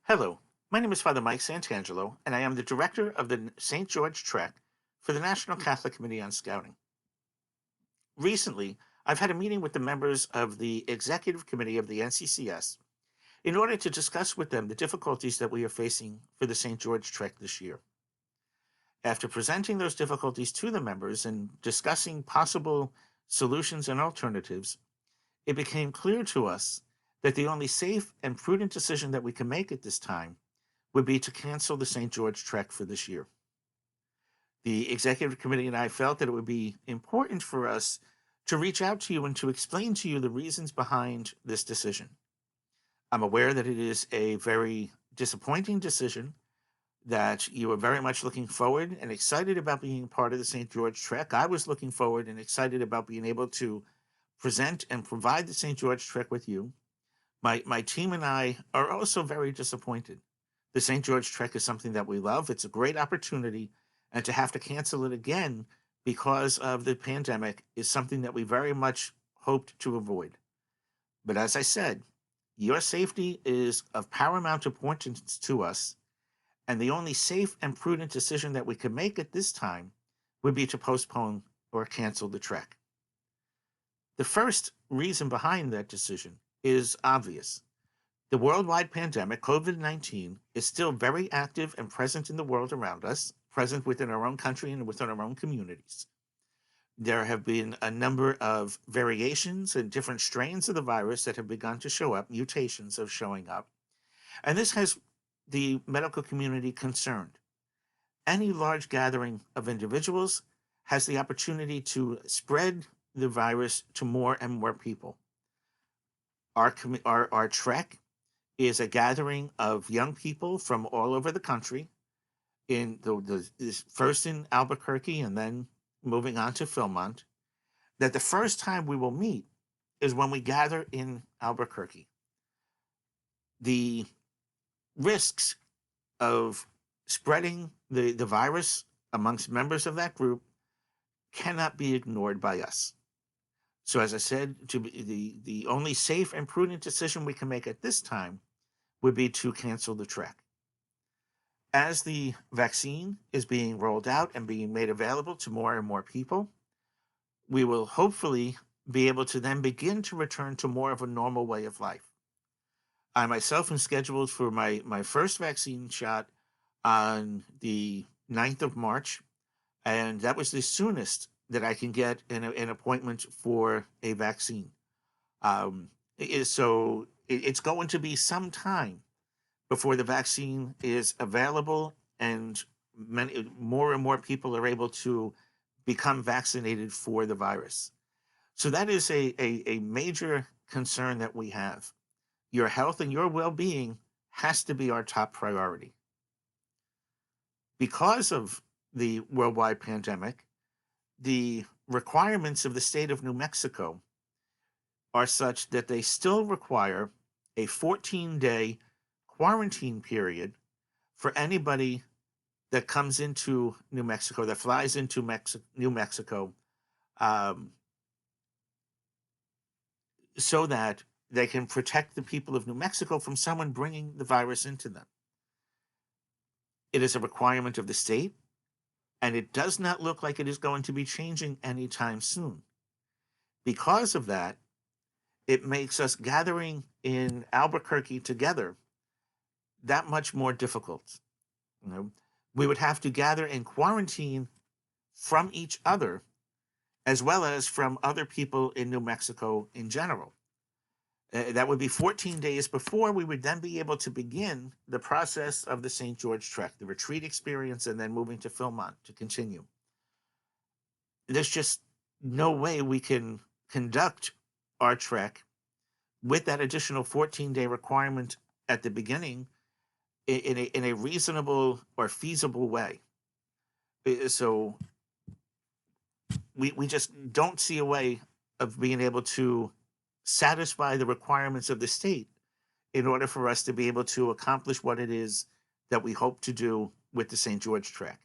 Hello, my name is Father Mike Santangelo, and I am the director of the St. George Trek for the National Catholic Committee on Scouting. Recently, I've had a meeting with the members of the executive committee of the NCCS in order to discuss with them the difficulties that we are facing for the St. George Trek this year. After presenting those difficulties to the members and discussing possible solutions and alternatives, it became clear to us that the only safe and prudent decision that we can make at this time would be to cancel the St. George Trek for this year. The executive committee and I felt that it would be important for us to reach out to you and to explain to you the reasons behind this decision. I'm aware that it is a very disappointing decision, that you are very much looking forward and excited about being part of the St. George Trek. I was looking forward and excited about being able to present and provide the St. George Trek with you. My team and I are also very disappointed. The St. George Trek is something that we love. It's a great opportunity, and to have to cancel it again because of the pandemic is something that we very much hoped to avoid. But as I said, your safety is of paramount importance to us, and the only safe and prudent decision that we can make at this time would be to postpone or cancel the trek. The first reason behind that decision is obvious. The worldwide pandemic, COVID 19, is still very active and present in the world around us, present within our own country and within our own communities. There have been a number of variations and different strains of the virus that have begun to show up, mutations of showing up. And this has the medical community concerned. Any large gathering of individuals has the opportunity to spread the virus to more and more people. Our trek is a gathering of young people from all over the country, first in Albuquerque and then moving on to Philmont. That the first time we will meet is when we gather in Albuquerque. The risks of spreading the virus amongst members of that group cannot be ignored by us. So, as I said, the only safe and prudent decision we can make at this time would be to cancel the trek. As the vaccine is being rolled out and being made available to more and more people, we will hopefully be able to then begin to return to more of a normal way of life. I myself am scheduled for my first vaccine shot on the 9th of March, and that was the soonest that I can get an appointment for a vaccine. It's going to be some time before the vaccine is available and more and more people are able to become vaccinated for the virus. So that is a major concern that we have. Your health and your well-being has to be our top priority. Because of the worldwide pandemic, the requirements of the state of New Mexico are such that they still require a 14-day quarantine period for anybody that comes into New Mexico, that flies into New Mexico, um, so that they can protect the people of New Mexico from someone bringing the virus into them. It is a requirement of the state, and it does not look like it is going to be changing anytime soon. Because of that, it makes us gathering in Albuquerque together that much more difficult. You know, we would have to gather in quarantine from each other as well as from other people in New Mexico in general. That would be 14 days before we would then be able to begin the process of the St. George Trek, the retreat experience, and then moving to Philmont to continue. There's just no way we can conduct our trek with that additional 14-day requirement at the beginning in a reasonable or feasible way. So we just don't see a way of being able to satisfy the requirements of the state in order for us to be able to accomplish what it is that we hope to do with the St. George Trek.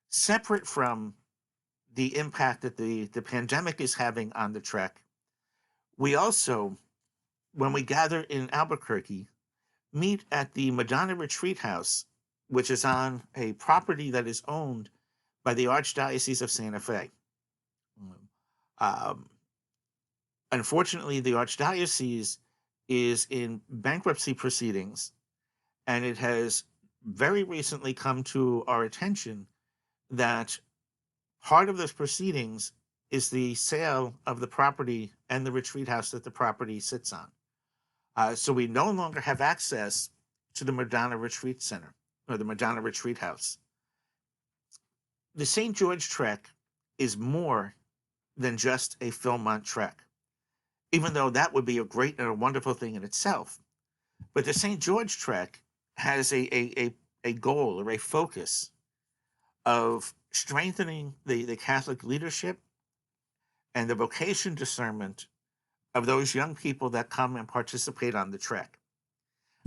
Separate from the impact that the pandemic is having on the trek, we also, when we gather in Albuquerque, meet at the Madonna Retreat House, which is on a property that is owned by the Archdiocese of Santa Fe. Um, Unfortunately, the Archdiocese is in bankruptcy proceedings, and it has very recently come to our attention that part of those proceedings is the sale of the property and the retreat house that the property sits on. So we no longer have access to the Madonna Retreat Center or the Madonna Retreat House. The St. George Trek is more than just a Philmont Trek, even though that would be a great and a wonderful thing in itself. But the St. George Trek has a goal or a focus of strengthening the Catholic leadership and the vocation discernment of those young people that come and participate on the trek.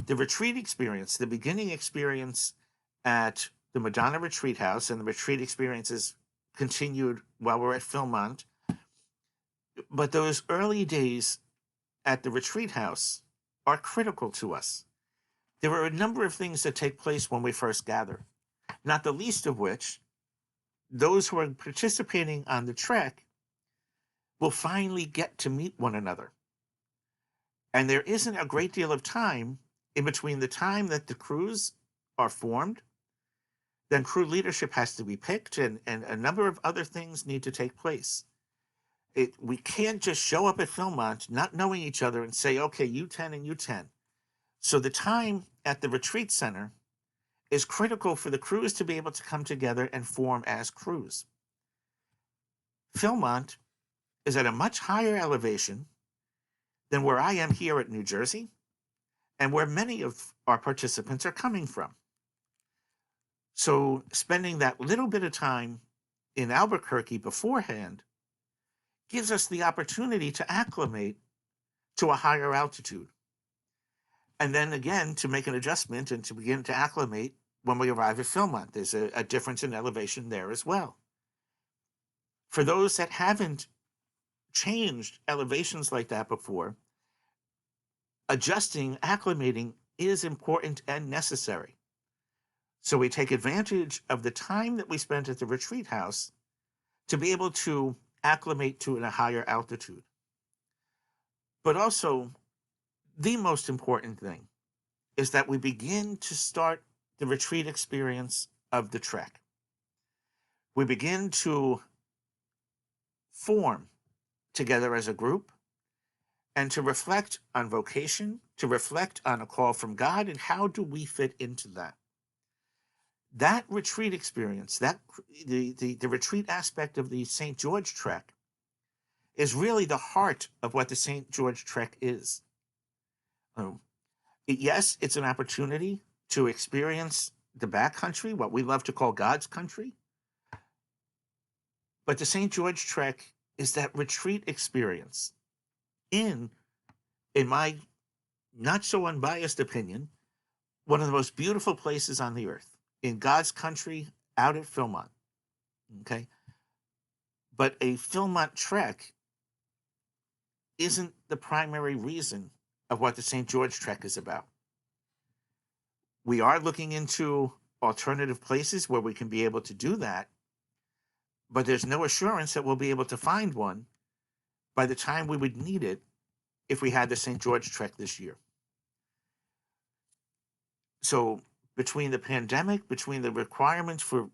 The retreat experience, the beginning experience at the Madonna Retreat House, and the retreat experiences continued while we're at Philmont. But those early days at the retreat house are critical to us. There are a number of things that take place when we first gather, not the least of which, those who are participating on the trek will finally get to meet one another. And there isn't a great deal of time in between the time that the crews are formed, then crew leadership has to be picked, and a number of other things need to take place. We can't just show up at Philmont not knowing each other and say, okay, you 10 and you 10. So the time at the retreat center is critical for the crews to be able to come together and form as crews. Philmont is at a much higher elevation than where I am here at New Jersey and where many of our participants are coming from. So spending that little bit of time in Albuquerque beforehand gives us the opportunity to acclimate to a higher altitude. And then again, to make an adjustment and to begin to acclimate when we arrive at Philmont. There's a difference in elevation there as well. For those that haven't changed elevations like that before, adjusting, acclimating is important and necessary. So we take advantage of the time that we spent at the retreat house to be able to acclimate to a higher altitude. But also, the most important thing is that we begin to start the retreat experience of the trek. We begin to form together as a group and to reflect on vocation, to reflect on a call from God, and how do we fit into that. That retreat experience, the retreat aspect of the St. George Trek is really the heart of what the St. George Trek is. Yes, it's an opportunity to experience the backcountry, what we love to call God's country. But the St. George Trek is that retreat experience in my not so unbiased opinion, one of the most beautiful places on the earth, in God's country, out at Philmont. Okay. But a Philmont trek isn't the primary reason of what the St. George Trek is about. We are looking into alternative places where we can be able to do that, but there's no assurance that we'll be able to find one by the time we would need it if we had the St. George Trek this year. So between the pandemic, between the requirements for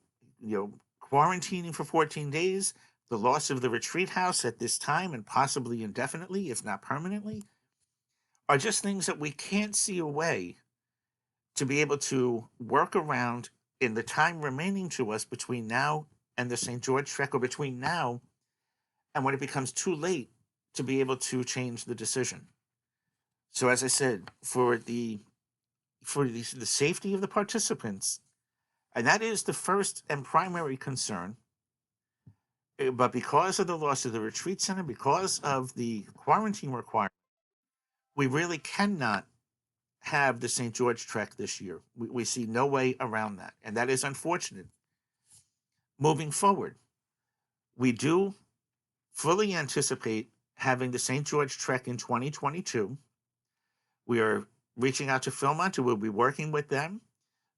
quarantining for 14 days, the loss of the retreat house at this time and possibly indefinitely, if not permanently, are just things that we can't see a way to be able to work around in the time remaining to us between now and the St. George Trek, or between now and when it becomes too late to be able to change the decision. So as I said, for the safety of the participants, and that is the first and primary concern, but because of the loss of the retreat center, because of the quarantine requirement, we really cannot have the St. George Trek this year. We see no way around that, and that is unfortunate. Moving forward, we do fully anticipate having the St. George Trek in 2022. We are reaching out to Philmont, who will be working with them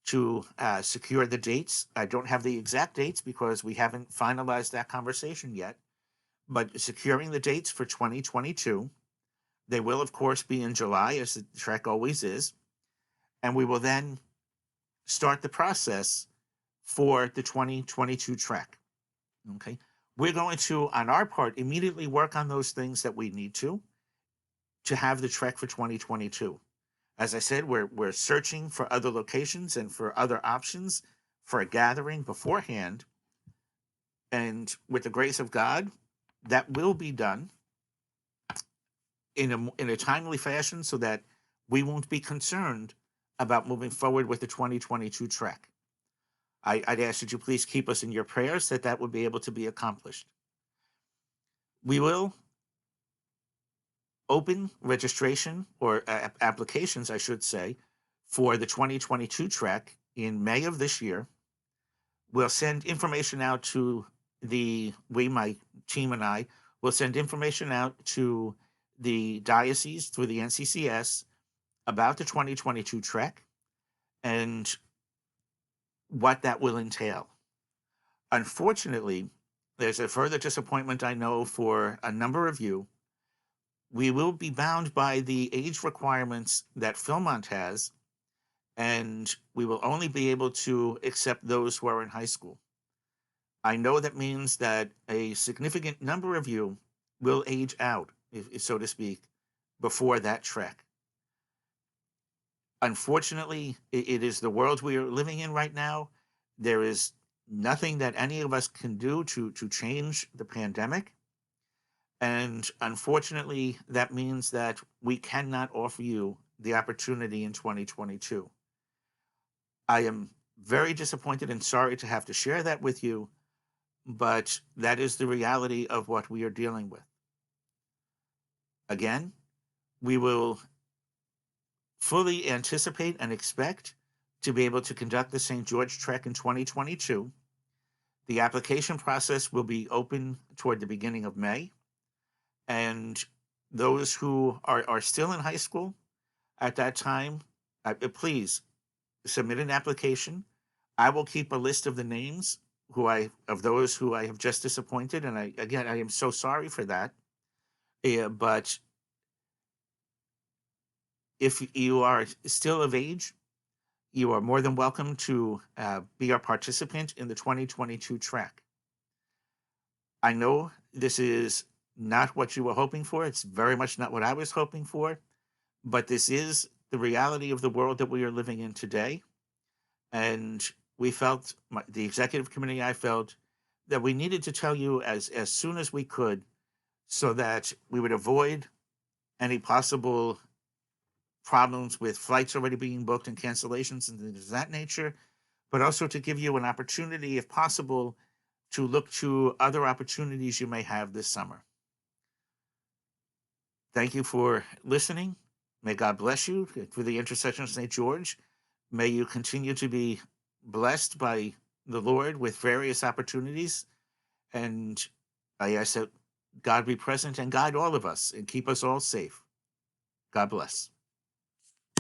to secure the dates. I don't have the exact dates because we haven't finalized that conversation yet, but securing the dates for 2022. They will, of course, be in July, as the trek always is. And we will then start the process for the 2022 trek. Okay. We're going to, on our part, immediately work on those things that we need to have the trek for 2022. As I said, we're searching for other locations and for other options for a gathering beforehand. And with the grace of God, that will be done in a timely fashion so that we won't be concerned about moving forward with the 2022 trek. I'd ask that you please keep us in your prayers that that would be able to be accomplished. We will open registration or applications, I should say, for the 2022 trek in May of this year. We'll send information out to my team and I will send information out to the diocese through the NCCS about the 2022 trek and what that will entail. Unfortunately, there's a further disappointment I know for a number of you. We will be bound by the age requirements that Philmont has, and we will only be able to accept those who are in high school. I know that means that a significant number of you will age out, so to speak, before that trek. Unfortunately, it is the world we are living in right now. There is nothing that any of us can do to change the pandemic. And unfortunately, that means that we cannot offer you the opportunity in 2022. I am very disappointed and sorry to have to share that with you, but that is the reality of what we are dealing with. Again, we will fully anticipate and expect to be able to conduct the St. George Trek in 2022. The application process will be open toward the beginning of May. And those who are still in high school at that time, please submit an application. I will keep a list of the names of those who I have just disappointed. And I am so sorry for that. But if you are still of age, you are more than welcome to be our participant in the 2022 trek. I know this is not what you were hoping for. It's very much not what I was hoping for, but this is the reality of the world that we are living in today. And we felt, the executive committee, I felt that we needed to tell you as soon as we could so that we would avoid any possible problems with flights already being booked and cancellations and things of that nature, but also to give you an opportunity, if possible, to look to other opportunities you may have this summer. Thank you for listening. May God bless you through the intercession of St. George. May you continue to be blessed by the Lord with various opportunities. And I ask that God be present and guide all of us and keep us all safe. God bless.